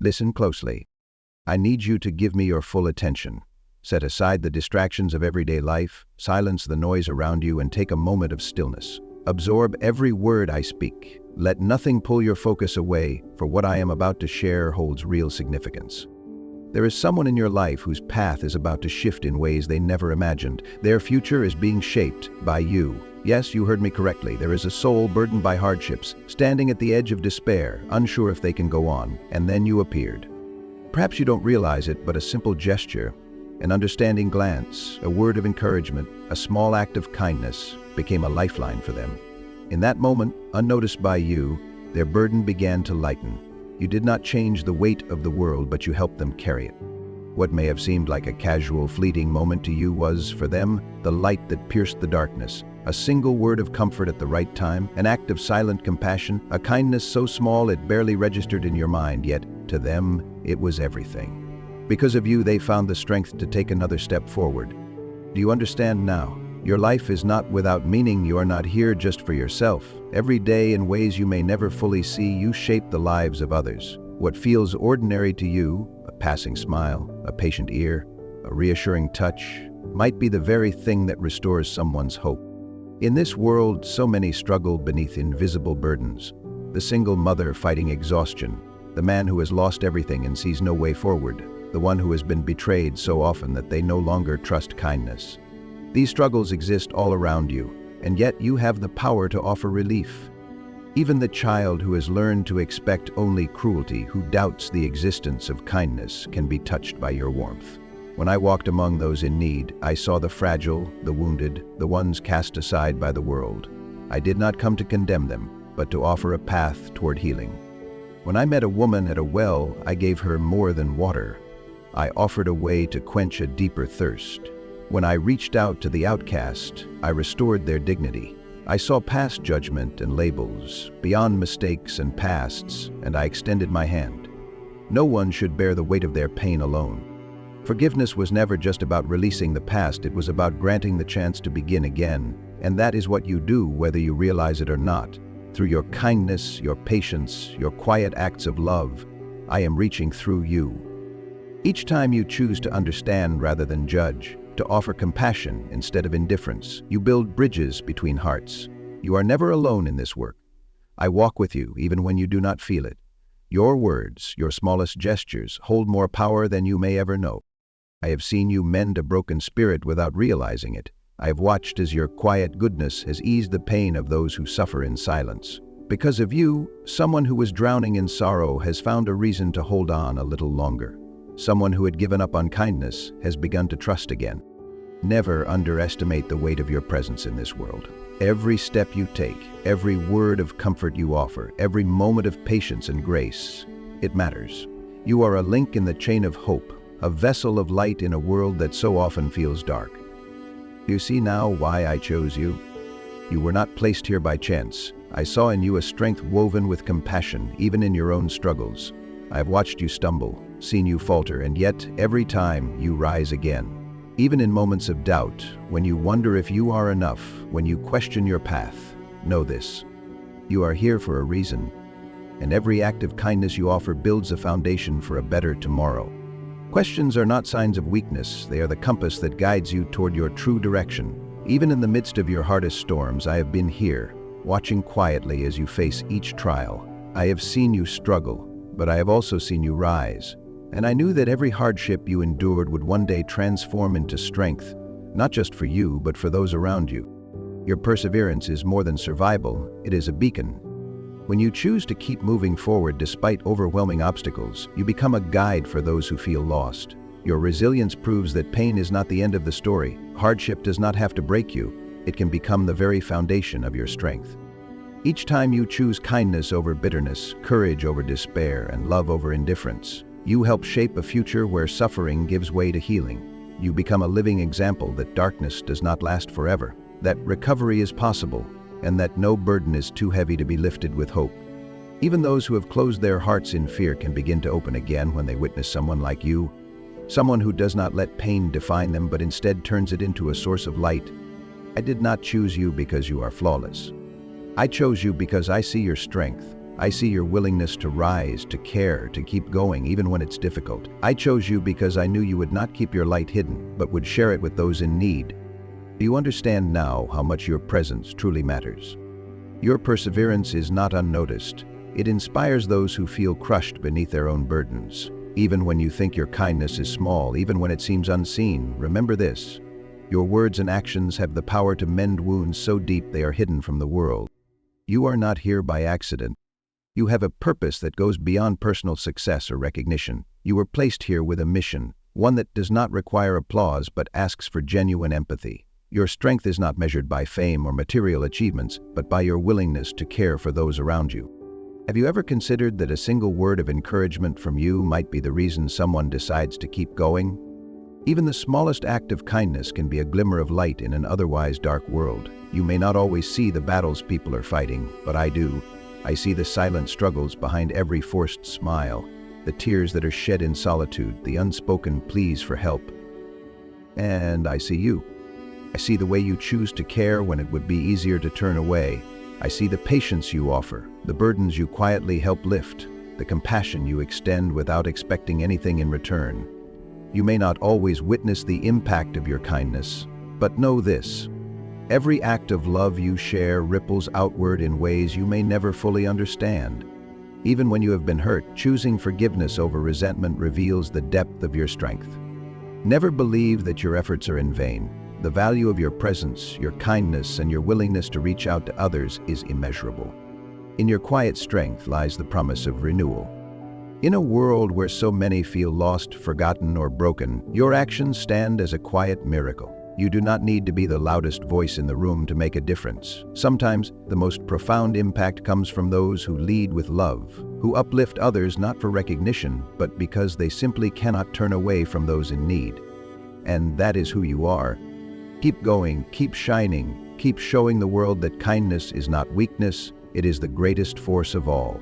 Listen closely. I need you to give me your full attention. Set aside the distractions of everyday life, silence the noise around you, and take a moment of stillness. Absorb every word I speak. Let nothing pull your focus away, for what I am about to share holds real significance. There is someone in your life whose path is about to shift in ways they never imagined. Their future is being shaped by you. Yes, you heard me correctly. There is a soul burdened by hardships, standing at the edge of despair, unsure if they can go on, and then you appeared. Perhaps you don't realize it, but a simple gesture, an understanding glance, a word of encouragement, a small act of kindness became a lifeline for them. In that moment, unnoticed by you, their burden began to lighten. You did not change the weight of the world, but you helped them carry it. What may have seemed like a casual, fleeting moment to you was, for them, the light that pierced the darkness. A single word of comfort at the right time, an act of silent compassion, a kindness so small it barely registered in your mind, yet, to them, it was everything. Because of you, they found the strength to take another step forward. Do you understand now? Your life is not without meaning. You are not here just for yourself. Every day, in ways you may never fully see, you shape the lives of others. What feels ordinary to you, a passing smile, a patient ear, a reassuring touch, might be the very thing that restores someone's hope. In this world, so many struggle beneath invisible burdens. The single mother fighting exhaustion, the man who has lost everything and sees no way forward, the one who has been betrayed so often that they no longer trust kindness. These struggles exist all around you, and yet you have the power to offer relief. Even the child who has learned to expect only cruelty, who doubts the existence of kindness, can be touched by your warmth. When I walked among those in need, I saw the fragile, the wounded, the ones cast aside by the world. I did not come to condemn them, but to offer a path toward healing. When I met a woman at a well, I gave her more than water. I offered a way to quench a deeper thirst. When I reached out to the outcast, I restored their dignity. I saw past judgment and labels, beyond mistakes and pasts, and I extended my hand. No one should bear the weight of their pain alone. Forgiveness was never just about releasing the past, it was about granting the chance to begin again. And that is what you do, whether you realize it or not. Through your kindness, your patience, your quiet acts of love, I am reaching through you. Each time you choose to understand rather than judge, to offer compassion instead of indifference, you build bridges between hearts. You are never alone in this work. I walk with you even when you do not feel it. Your words, your smallest gestures, hold more power than you may ever know. I have seen you mend a broken spirit without realizing it. I have watched as your quiet goodness has eased the pain of those who suffer in silence. Because of you, someone who was drowning in sorrow has found a reason to hold on a little longer. Someone who had given up on kindness has begun to trust again. Never underestimate the weight of your presence in this world. Every step you take, every word of comfort you offer, every moment of patience and grace, it matters. You are a link in the chain of hope, a vessel of light in a world that so often feels dark. Do you see now why I chose you? You were not placed here by chance. I saw in you a strength woven with compassion, even in your own struggles. I have watched you stumble, seen you falter, and yet, every time, you rise again. Even in moments of doubt, when you wonder if you are enough, when you question your path, know this: you are here for a reason, and every act of kindness you offer builds a foundation for a better tomorrow. Questions are not signs of weakness, they are the compass that guides you toward your true direction. Even in the midst of your hardest storms, I have been here, watching quietly as you face each trial. I have seen you struggle, but I have also seen you rise. And I knew that every hardship you endured would one day transform into strength, not just for you, but for those around you. Your perseverance is more than survival, it is a beacon. When you choose to keep moving forward despite overwhelming obstacles, you become a guide for those who feel lost. Your resilience proves that pain is not the end of the story. Hardship does not have to break you, it can become the very foundation of your strength. Each time you choose kindness over bitterness, courage over despair, and love over indifference, you help shape a future where suffering gives way to healing. You become a living example that darkness does not last forever, that recovery is possible, and that no burden is too heavy to be lifted with hope. Even those who have closed their hearts in fear can begin to open again when they witness someone like you, someone who does not let pain define them but instead turns it into a source of light. I did not choose you because you are flawless. I chose you because I see your strength. I see your willingness to rise, to care, to keep going, even when it's difficult. I chose you because I knew you would not keep your light hidden, but would share it with those in need. Do you understand now how much your presence truly matters? Your perseverance is not unnoticed. It inspires those who feel crushed beneath their own burdens. Even when you think your kindness is small, even when it seems unseen, remember this: your words and actions have the power to mend wounds so deep they are hidden from the world. You are not here by accident. You have a purpose that goes beyond personal success or recognition. You were placed here with a mission, one that does not require applause but asks for genuine empathy. Your strength is not measured by fame or material achievements, but by your willingness to care for those around you. Have you ever considered that a single word of encouragement from you might be the reason someone decides to keep going? Even the smallest act of kindness can be a glimmer of light in an otherwise dark world. You may not always see the battles people are fighting, but I do. I see the silent struggles behind every forced smile, the tears that are shed in solitude, the unspoken pleas for help. And I see you. I see the way you choose to care when it would be easier to turn away. I see the patience you offer, the burdens you quietly help lift, the compassion you extend without expecting anything in return. You may not always witness the impact of your kindness, but know this: every act of love you share ripples outward in ways you may never fully understand. Even when you have been hurt, choosing forgiveness over resentment reveals the depth of your strength. Never believe that your efforts are in vain. The value of your presence, your kindness, and your willingness to reach out to others is immeasurable. In your quiet strength lies the promise of renewal. In a world where so many feel lost, forgotten, or broken, your actions stand as a quiet miracle. You do not need to be the loudest voice in the room to make a difference. Sometimes, the most profound impact comes from those who lead with love, who uplift others not for recognition, but because they simply cannot turn away from those in need. And that is who you are. Keep going, keep shining, keep showing the world that kindness is not weakness, it is the greatest force of all.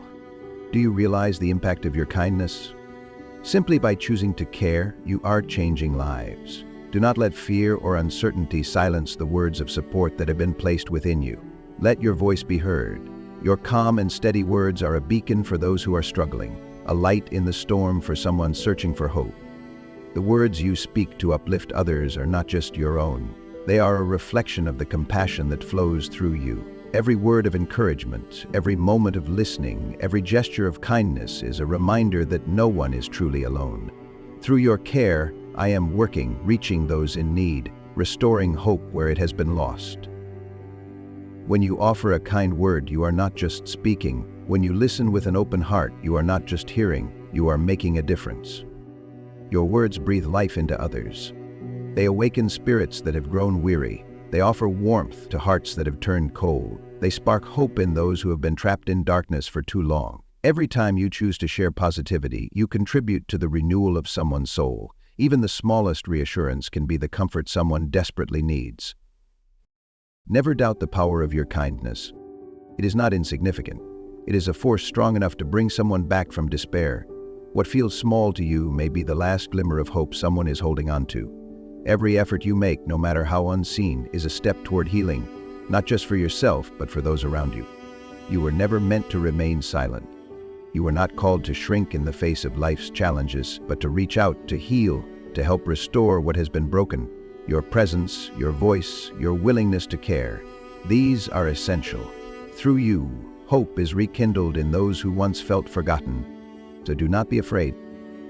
Do you realize the impact of your kindness? Simply by choosing to care, you are changing lives. Do not let fear or uncertainty silence the words of support that have been placed within you. Let your voice be heard. Your calm and steady words are a beacon for those who are struggling, a light in the storm for someone searching for hope. The words you speak to uplift others are not just your own. They are a reflection of the compassion that flows through you. Every word of encouragement, every moment of listening, every gesture of kindness is a reminder that no one is truly alone. Through your care, I am working, reaching those in need, restoring hope where it has been lost. When you offer a kind word, you are not just speaking. When you listen with an open heart, you are not just hearing, you are making a difference. Your words breathe life into others. They awaken spirits that have grown weary. They offer warmth to hearts that have turned cold. They spark hope in those who have been trapped in darkness for too long. Every time you choose to share positivity, you contribute to the renewal of someone's soul. Even the smallest reassurance can be the comfort someone desperately needs. Never doubt the power of your kindness. It is not insignificant. It is a force strong enough to bring someone back from despair. What feels small to you may be the last glimmer of hope someone is holding on to. Every effort you make, no matter how unseen, is a step toward healing, not just for yourself, but for those around you. You were never meant to remain silent. You were not called to shrink in the face of life's challenges, but to reach out, to heal, to help restore what has been broken. Your presence, your voice, your willingness to care, these are essential. Through you, hope is rekindled in those who once felt forgotten. So do not be afraid.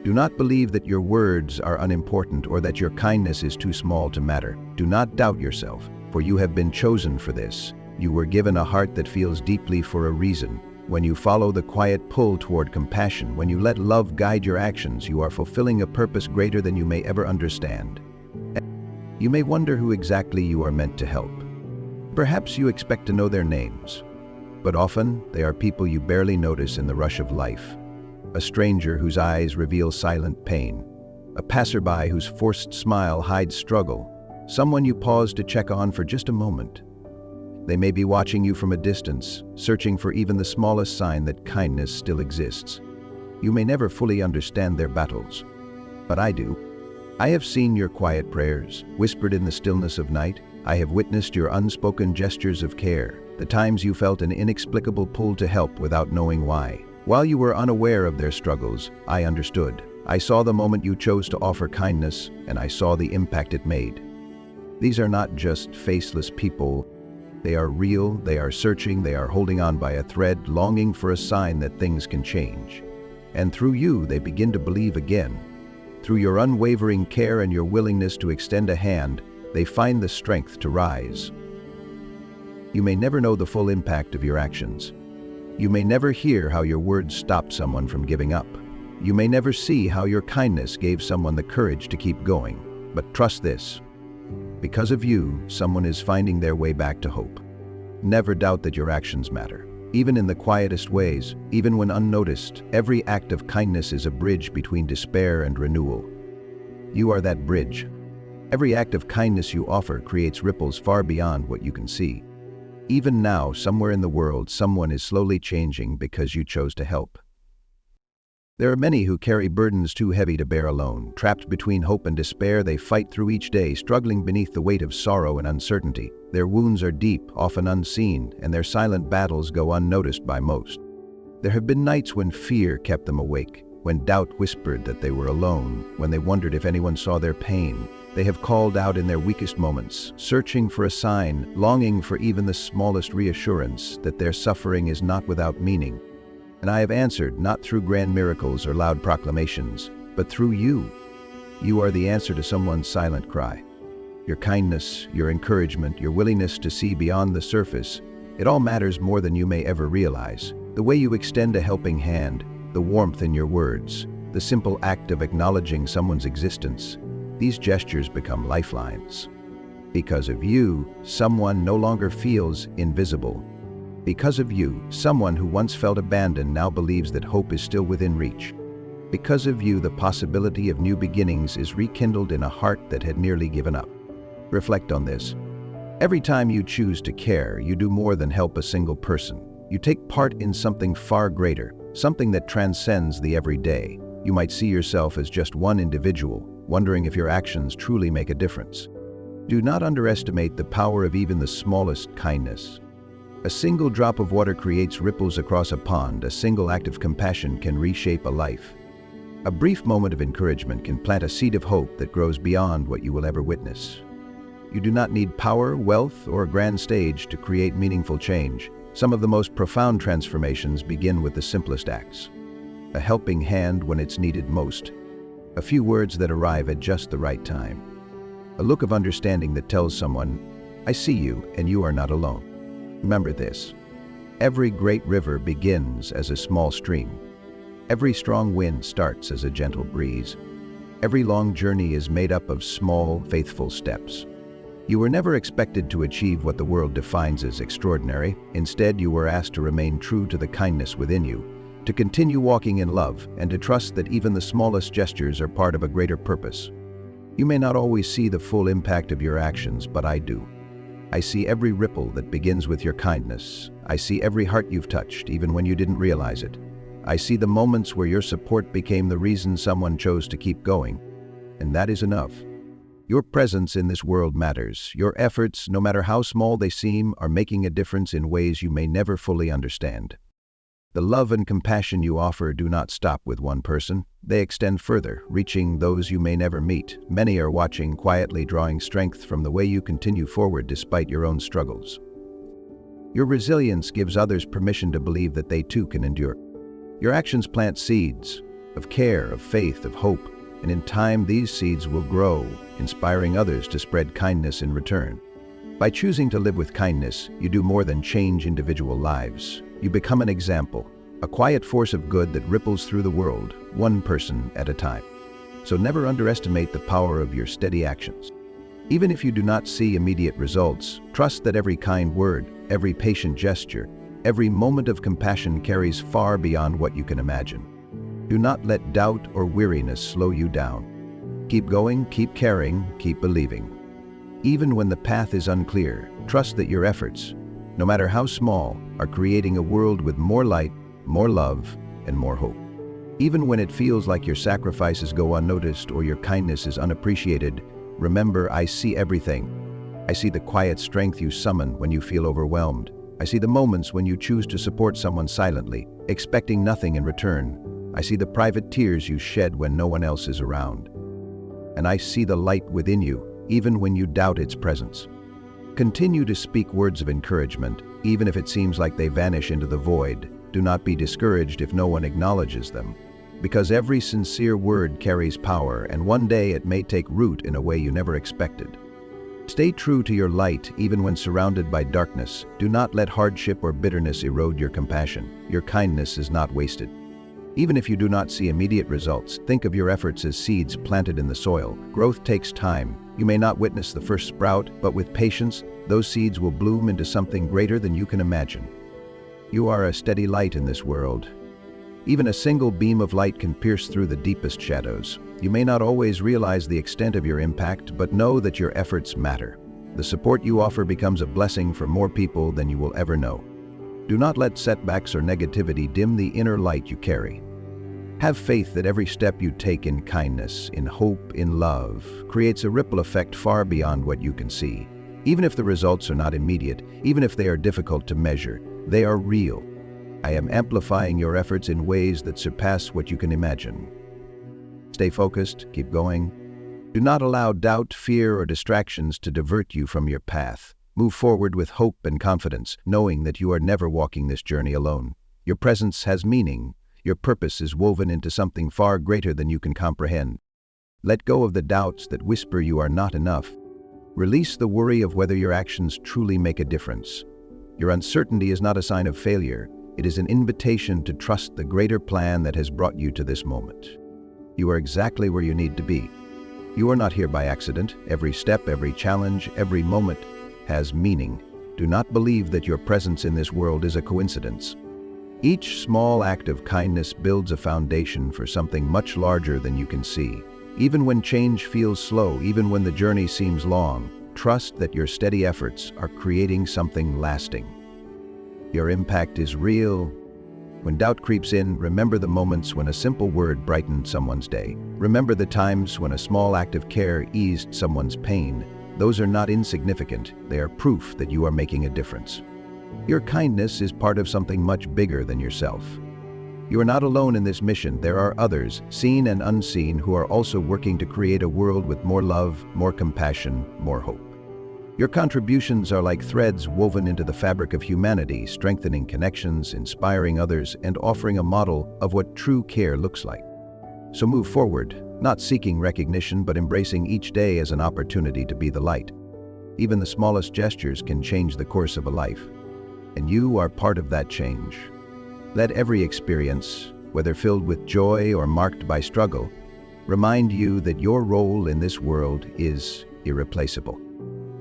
Do not believe that your words are unimportant or that your kindness is too small to matter. Do not doubt yourself, for you have been chosen for this. You were given a heart that feels deeply for a reason. When you follow the quiet pull toward compassion, when you let love guide your actions, you are fulfilling a purpose greater than you may ever understand. You may wonder who exactly you are meant to help. Perhaps you expect to know their names, but often they are people you barely notice in the rush of life. A stranger whose eyes reveal silent pain, a passerby whose forced smile hides struggle, someone you pause to check on for just a moment. They may be watching you from a distance, searching for even the smallest sign that kindness still exists. You may never fully understand their battles, but I do. I have seen your quiet prayers, whispered in the stillness of night. I have witnessed your unspoken gestures of care. the times you felt an inexplicable pull to help without knowing why. While you were unaware of their struggles, I understood. I saw the moment you chose to offer kindness, and I saw the impact it made. These are not just faceless people. They are real, they are searching, they are holding on by a thread, longing for a sign that things can change. And through you, they begin to believe again. Through your unwavering care and your willingness to extend a hand, they find the strength to rise. You may never know the full impact of your actions. You may never hear how your words stopped someone from giving up. You may never see how your kindness gave someone the courage to keep going. But trust this. Because of you, someone is finding their way back to hope. Never doubt that your actions matter. Even in the quietest ways, even when unnoticed, every act of kindness is a bridge between despair and renewal. You are that bridge. Every act of kindness you offer creates ripples far beyond what you can see. Even now, somewhere in the world, someone is slowly changing because you chose to help. There are many who carry burdens too heavy to bear alone. Trapped between hope and despair, they fight through each day, struggling beneath the weight of sorrow and uncertainty. Their wounds are deep, often unseen, and their silent battles go unnoticed by most. There have been nights when fear kept them awake, when doubt whispered that they were alone, when they wondered if anyone saw their pain. They have called out in their weakest moments, searching for a sign, longing for even the smallest reassurance that their suffering is not without meaning. And I have answered, not through grand miracles or loud proclamations, but through you. You are the answer to someone's silent cry. Your kindness, your encouragement, your willingness to see beyond the surface, it all matters more than you may ever realize. The way you extend a helping hand, the warmth in your words, the simple act of acknowledging someone's existence, these gestures become lifelines. Because of you, someone no longer feels invisible. Because of you, someone who once felt abandoned now believes that hope is still within reach. Because of you, the possibility of new beginnings is rekindled in a heart that had nearly given up. Reflect on this. Every time you choose to care, you do more than help a single person. You take part in something far greater, something that transcends the everyday. You might see yourself as just one individual, wondering if your actions truly make a difference. Do not underestimate the power of even the smallest kindness. A single drop of water creates ripples across a pond. A single act of compassion can reshape a life. A brief moment of encouragement can plant a seed of hope that grows beyond what you will ever witness. You do not need power, wealth, or a grand stage to create meaningful change. Some of the most profound transformations begin with the simplest acts. A helping hand when it's needed most. A few words that arrive at just the right time. A look of understanding that tells someone, "I see you and you are not alone." Remember this. Every great river begins as a small stream. Every strong wind starts as a gentle breeze. Every long journey is made up of small, faithful steps. You were never expected to achieve what the world defines as extraordinary. Instead, you were asked to remain true to the kindness within you, to continue walking in love, and to trust that even the smallest gestures are part of a greater purpose. You may not always see the full impact of your actions, but I do. I see every ripple that begins with your kindness. I see every heart you've touched, even when you didn't realize it. I see the moments where your support became the reason someone chose to keep going. And that is enough. Your presence in this world matters. Your efforts, no matter how small they seem, are making a difference in ways you may never fully understand. The love and compassion you offer do not stop with one person. They extend further, reaching those you may never meet. Many are watching, quietly drawing strength from the way you continue forward despite your own struggles. Your resilience gives others permission to believe that they too can endure. Your actions plant seeds of care, of faith, of hope, and in time these seeds will grow, inspiring others to spread kindness in return. By choosing to live with kindness, you do more than change individual lives. You become an example, a quiet force of good that ripples through the world, one person at a time. So never underestimate the power of your steady actions. Even if you do not see immediate results, trust that every kind word, every patient gesture, every moment of compassion carries far beyond what you can imagine. Do not let doubt or weariness slow you down. Keep going, keep caring, keep believing. Even when the path is unclear, trust that your efforts, no matter how small, are creating a world with more light, more love, and more hope. Even when it feels like your sacrifices go unnoticed or your kindness is unappreciated, remember, I see everything. I see the quiet strength you summon when you feel overwhelmed, I see the moments when you choose to support someone silently, expecting nothing in return. I see the private tears you shed when no one else is around. And I see the light within you, even when you doubt its presence. Continue to speak words of encouragement, even if it seems like they vanish into the void. Do not be discouraged if no one acknowledges them, because every sincere word carries power, and one day it may take root in a way you never expected. Stay true to your light even when surrounded by darkness. Do not let hardship or bitterness erode your compassion. Your kindness is not wasted. Even if you do not see immediate results, think of your efforts as seeds planted in the soil. Growth takes time. You may not witness the first sprout, but with patience, those seeds will bloom into something greater than you can imagine. You are a steady light in this world. Even a single beam of light can pierce through the deepest shadows. You may not always realize the extent of your impact, but know that your efforts matter. The support you offer becomes a blessing for more people than you will ever know. Do not let setbacks or negativity dim the inner light you carry. Have faith that every step you take in kindness, in hope, in love, creates a ripple effect far beyond what you can see. Even if the results are not immediate, even if they are difficult to measure, they are real. I am amplifying your efforts in ways that surpass what you can imagine. Stay focused, keep going. Do not allow doubt, fear, or distractions to divert you from your path. Move forward with hope and confidence, knowing that you are never walking this journey alone. Your presence has meaning. Your purpose is woven into something far greater than you can comprehend. Let go of the doubts that whisper you are not enough. Release the worry of whether your actions truly make a difference. Your uncertainty is not a sign of failure. It is an invitation to trust the greater plan that has brought you to this moment. You are exactly where you need to be. You are not here by accident. Every step, every challenge, every moment has meaning. Do not believe that your presence in this world is a coincidence. Each small act of kindness builds a foundation for something much larger than you can see. Even when change feels slow, even when the journey seems long, trust that your steady efforts are creating something lasting. Your impact is real. When doubt creeps in, remember the moments when a simple word brightened someone's day. Remember the times when a small act of care eased someone's pain. Those are not insignificant. They are proof that you are making a difference. Your kindness is part of something much bigger than yourself. You are not alone in this mission. There are others, seen and unseen, who are also working to create a world with more love, more compassion, more hope. Your contributions are like threads woven into the fabric of humanity, strengthening connections, inspiring others, and offering a model of what true care looks like. So move forward, not seeking recognition, but embracing each day as an opportunity to be the light. Even the smallest gestures can change the course of a life, and you are part of that change. Let every experience, whether filled with joy or marked by struggle, remind you that your role in this world is irreplaceable.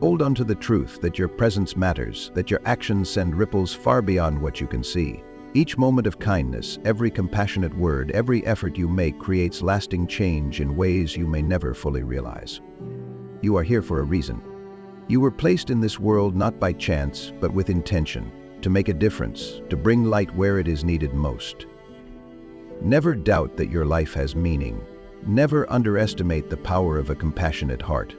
Hold on to the truth that your presence matters, that your actions send ripples far beyond what you can see. Each moment of kindness, every compassionate word, every effort you make creates lasting change in ways you may never fully realize. You are here for a reason. You were placed in this world not by chance, but with intention, to make a difference, to bring light where it is needed most. Never doubt that your life has meaning. Never underestimate the power of a compassionate heart.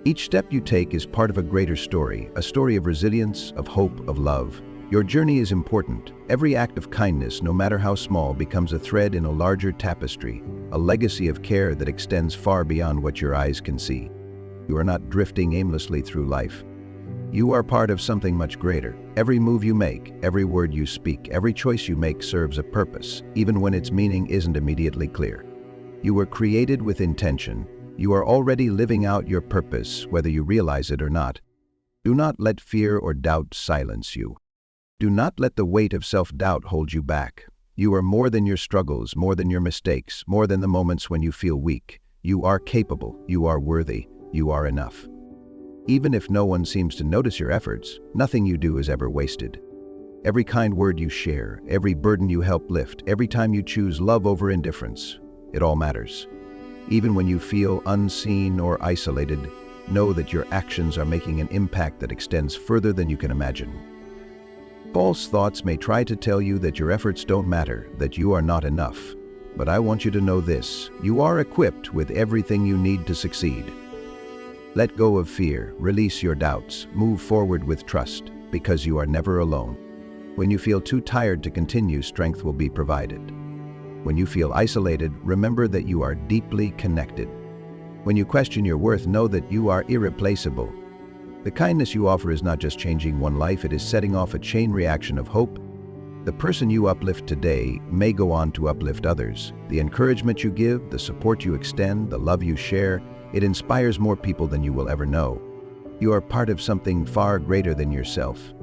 Each step you take is part of a greater story, a story of resilience, of hope, of love. Your journey is important. Every act of kindness, no matter how small, becomes a thread in a larger tapestry, a legacy of care that extends far beyond what your eyes can see. You are not drifting aimlessly through life. You are part of something much greater. Every move you make, every word you speak, every choice you make serves a purpose, even when its meaning isn't immediately clear. You were created with intention. You are already living out your purpose, whether you realize it or not. Do not let fear or doubt silence you. Do not let the weight of self-doubt hold you back. You are more than your struggles, more than your mistakes, more than the moments when you feel weak. You are capable, you are worthy, you are enough. Even if no one seems to notice your efforts, nothing you do is ever wasted. Every kind word you share, every burden you help lift, every time you choose love over indifference, it all matters. Even when you feel unseen or isolated, know that your actions are making an impact that extends further than you can imagine. False thoughts may try to tell you that your efforts don't matter, that you are not enough. But I want you to know this: you are equipped with everything you need to succeed. Let go of fear, release your doubts, move forward with trust. because you are never alone. When you feel too tired to continue, strength will be provided. When you feel isolated, remember that you are deeply connected. When you question your worth, know that you are irreplaceable. The kindness you offer is not just changing one life, it is setting off a chain reaction of hope. The person you uplift today may go on to uplift others. The encouragement you give, the support you extend, the love you share, it inspires more people than you will ever know. You are part of something far greater than yourself.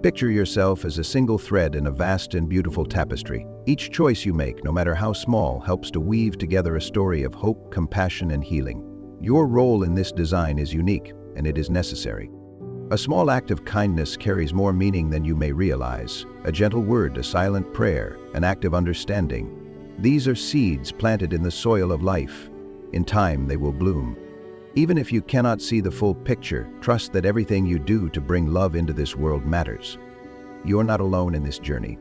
Picture yourself as a single thread in a vast and beautiful tapestry. Each choice you make, no matter how small, helps to weave together a story of hope, compassion, and healing. Your role in this design is unique, and it is necessary. A small act of kindness carries more meaning than you may realize. A gentle word, a silent prayer, an act of understanding. These are seeds planted in the soil of life. In time, they will bloom. Even if you cannot see the full picture, trust that everything you do to bring love into this world matters. You're not alone in this journey.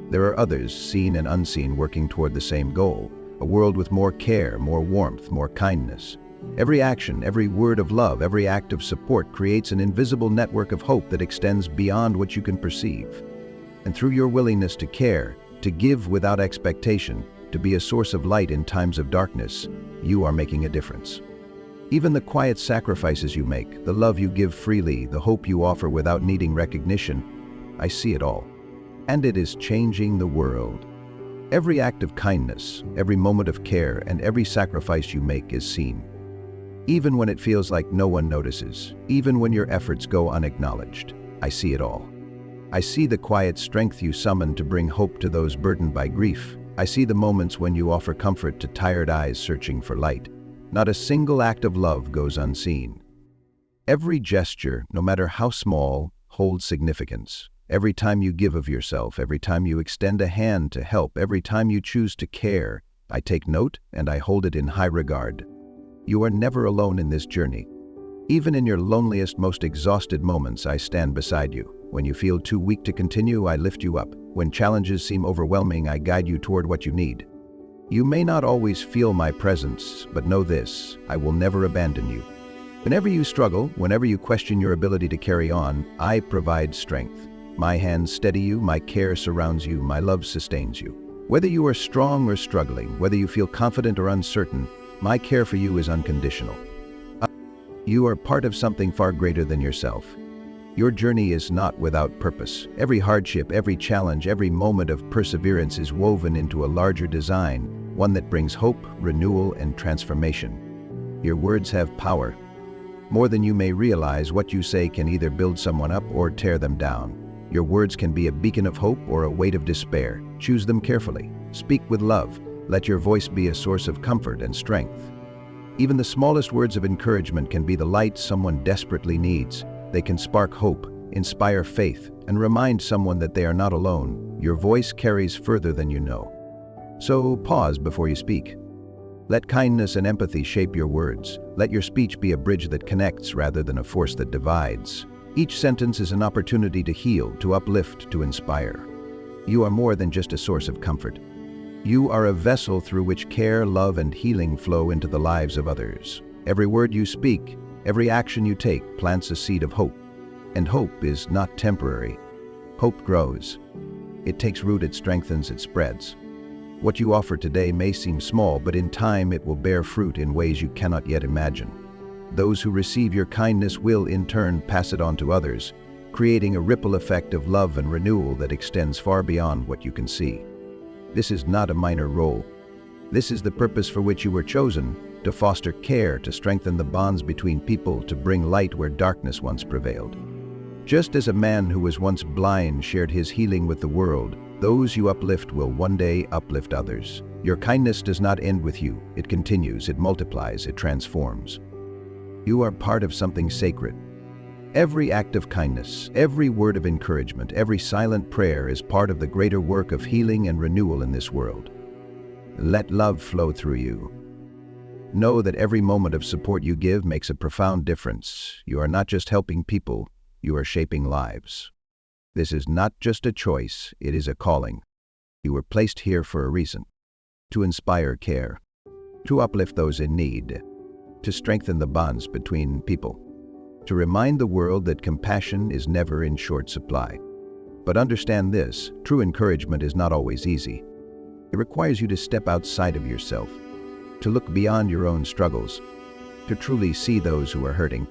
There are others, seen and unseen, working toward the same goal, a world with more care, more warmth, more kindness. Every action, every word of love, every act of support creates an invisible network of hope that extends beyond what you can perceive. And through your willingness to care, to give without expectation, to be a source of light in times of darkness, you are making a difference. Even the quiet sacrifices you make, the love you give freely, the hope you offer without needing recognition, I see it all. And it is changing the world. Every act of kindness, every moment of care, and every sacrifice you make is seen. Even when it feels like no one notices, even when your efforts go unacknowledged, I see it all. I see the quiet strength you summon to bring hope to those burdened by grief. I see the moments when you offer comfort to tired eyes searching for light. Not a single act of love goes unseen. Every gesture, no matter how small, holds significance. Every time you give of yourself, every time you extend a hand to help, every time you choose to care, I take note and I hold it in high regard. You are never alone in this journey. Even in your loneliest, most exhausted moments, I stand beside you. When you feel too weak to continue, I lift you up. When challenges seem overwhelming, I guide you toward what you need. You may not always feel my presence, but know this, I will never abandon you. Whenever you struggle, whenever you question your ability to carry on, I provide strength. My hands steady you, my care surrounds you, my love sustains you. Whether you are strong or struggling, whether you feel confident or uncertain, my care for you is unconditional. You are part of something far greater than yourself. Your journey is not without purpose. Every hardship, every challenge, every moment of perseverance is woven into a larger design, one that brings hope, renewal, and transformation. Your words have power. More than you may realize, what you say can either build someone up or tear them down. Your words can be a beacon of hope or a weight of despair. Choose them carefully. Speak with love. Let your voice be a source of comfort and strength. Even the smallest words of encouragement can be the light someone desperately needs. They can spark hope, inspire faith, and remind someone that they are not alone. Your voice carries further than you know. So pause before you speak. Let kindness and empathy shape your words. Let your speech be a bridge that connects rather than a force that divides. Each sentence is an opportunity to heal, to uplift, to inspire. You are more than just a source of comfort. You are a vessel through which care, love, and healing flow into the lives of others. Every word you speak, every action you take plants a seed of hope. And hope is not temporary. Hope grows. It takes root, it strengthens, it spreads. What you offer today may seem small, but in time it will bear fruit in ways you cannot yet imagine. Those who receive your kindness will, in turn, pass it on to others, creating a ripple effect of love and renewal that extends far beyond what you can see. This is not a minor role. This is the purpose for which you were chosen, to foster care, to strengthen the bonds between people, to bring light where darkness once prevailed. Just as a man who was once blind shared his healing with the world, those you uplift will one day uplift others. Your kindness does not end with you. It continues, it multiplies, it transforms. You are part of something sacred. Every act of kindness, every word of encouragement, every silent prayer is part of the greater work of healing and renewal in this world. Let love flow through you. Know that every moment of support you give makes a profound difference. You are not just helping people, you are shaping lives. This is not just a choice, it is a calling. You were placed here for a reason. To inspire care, to uplift those in need, to strengthen the bonds between people, to remind the world that compassion is never in short supply. But understand this, true encouragement is not always easy. It requires you to step outside of yourself, to look beyond your own struggles, to truly see those who are hurting.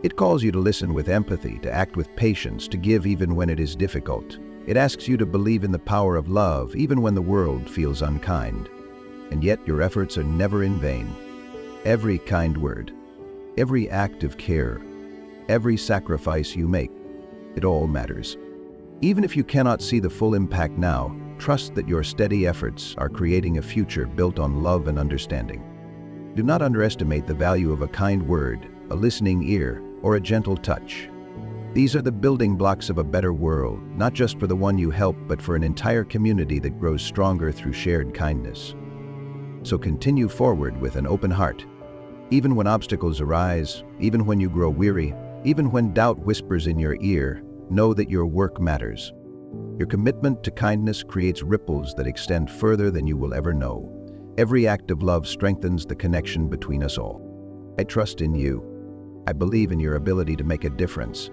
It calls you to listen with empathy, to act with patience, to give even when it is difficult. It asks you to believe in the power of love even when the world feels unkind. And yet your efforts are never in vain. Every kind word, every act of care, every sacrifice you make, it all matters. Even if you cannot see the full impact now, trust that your steady efforts are creating a future built on love and understanding. Do not underestimate the value of a kind word, a listening ear, or a gentle touch. These are the building blocks of a better world, not just for the one you help, but for an entire community that grows stronger through shared kindness. So continue forward with an open heart. Even when obstacles arise, even when you grow weary, even when doubt whispers in your ear, know that your work matters. Your commitment to kindness creates ripples that extend further than you will ever know. Every act of love strengthens the connection between us all. I trust in you. I believe in your ability to make a difference,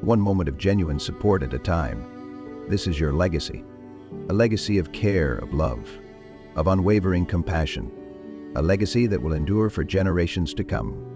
one moment of genuine support at a time. This is your legacy, a legacy of care, of love, of unwavering compassion, a legacy that will endure for generations to come.